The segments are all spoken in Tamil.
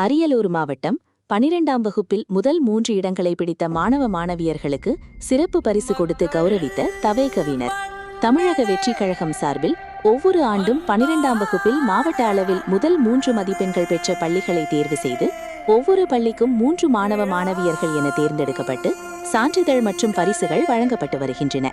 அரியலூர் மாவட்டம் 12ஆம் வகுப்பில் முதல் 3 இடங்களை பிடித்த மாணவ மாணவியர்களுக்கு சிறப்பு பரிசு கொடுத்து கௌரவித்த தவேகவினர். தமிழக வெற்றிக் கழகம் சார்பில் ஒவ்வொரு ஆண்டும் 12ஆம் வகுப்பில் மாவட்ட அளவில் முதல் 3 மதிப்பெண்கள் பெற்ற பள்ளிகளை தேர்வு செய்து ஒவ்வொரு பள்ளிக்கும் 3 மாணவ மாணவியர்கள் என தேர்ந்தெடுக்கப்பட்டு சான்றிதழ் மற்றும் பரிசுகள் வழங்கப்பட்டு வருகின்றன.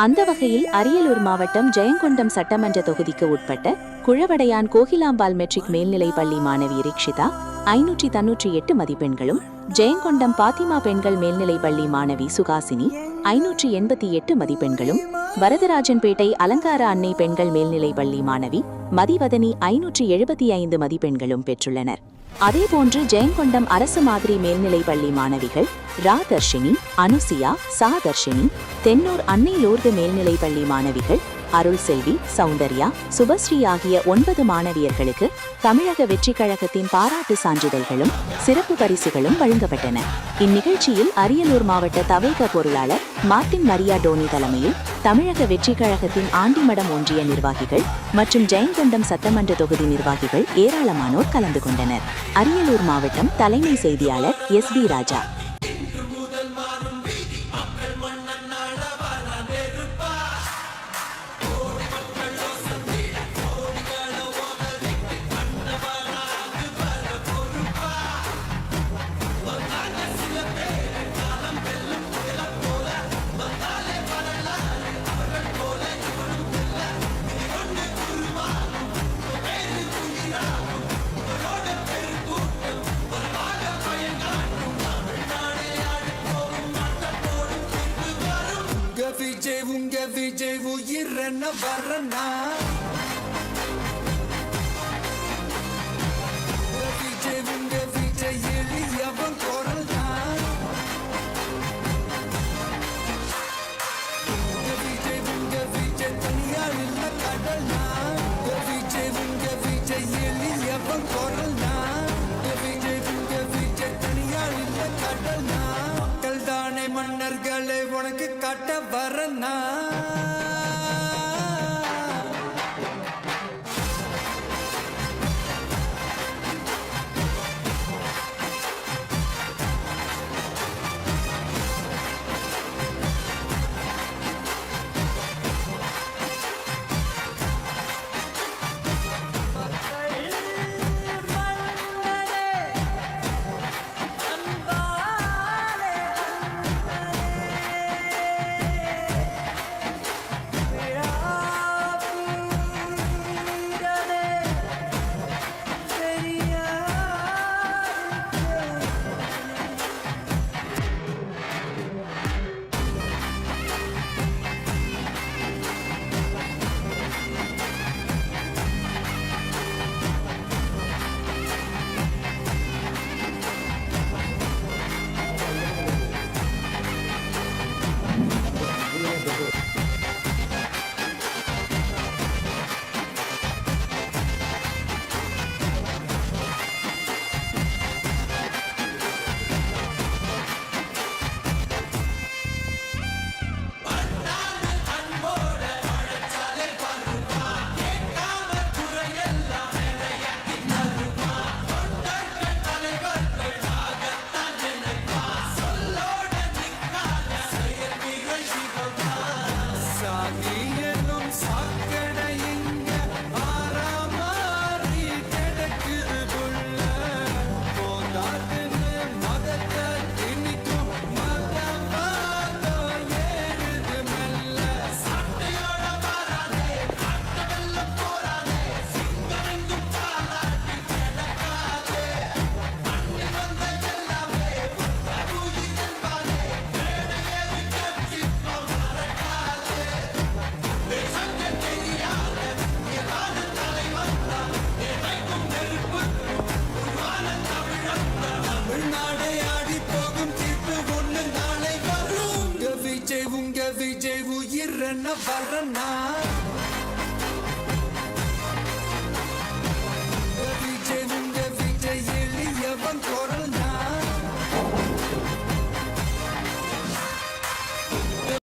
அந்த வகையில் அரியலூர் மாவட்டம் ஜெயங்கொண்டம் சட்டமன்ற தொகுதிக்கு உட்பட்ட குழவடையான் கோகிலாம்பாள் மெட்ரிக் மேல்நிலைப் பள்ளி மாணவி ரிக்ஷிதா 598 மதிப்பெண்களும், ஜெயங்கொண்டம் பாத்திமா பெண்கள் மேல்நிலைப் பள்ளி மாணவி சுகாசினி 588 மதிப்பெண்களும், வரதராஜன்பேட்டை அலங்கார அன்னை பெண்கள் மேல்நிலைப் பள்ளி மாணவி மதிவதனி 575 மதிப்பெண்களும் பெற்றுள்ளனர். அதேபோன்று ஜெயங்கொண்டம் அரசு மாதிரி மேல்நிலைப் பள்ளி மாணவிகள் ராதர்ஷினி, அனுசியா, சாதர்ஷினி, தென்னூர் அன்னை லோர்து மேல்நிலைப் பள்ளி மாணவிகள் அருள் செல்வி, சௌந்தர்யா, சுபஸ்ரீ ஆகிய 9 மாணவியர்களுக்கு தமிழக வெற்றிக் கழகத்தின் பாராட்டு சான்றிதழ்களும் சிறப்பு பரிசுகளும் வழங்கப்பட்டன. இந்நிகழ்ச்சியில் அரியலூர் மாவட்ட தவேக பொருளாளர் மார்ட்டின் மரியா டோனி தலைமையில் தமிழக வெற்றிக் கழகத்தின் ஆண்டிமடம் ஒன்றிய நிர்வாகிகள் மற்றும் ஜெயங்கொண்டம் சட்டமன்ற தொகுதி நிர்வாகிகள் ஏராளமானோர் கலந்து கொண்டனர். அரியலூர் மாவட்டம் தலைமை செய்தியாளர் SB ராஜா. உங்க விஜய் உயிரன வரனா விஜய் உங்க விஜய் எளியவன் குரல்னா விஜய் உங்க விஜய் தனியார் இல்ல கடல்னா விஜய் உங்க விஜய் எளியவன் குரல்னா விஜய் உங்க விஜய் தனியார் இல்ல கடல்னா மக்கள் தானே மன்னர்களை உனக்கு காட்ட வரனா விஜய் உயிரன வரனா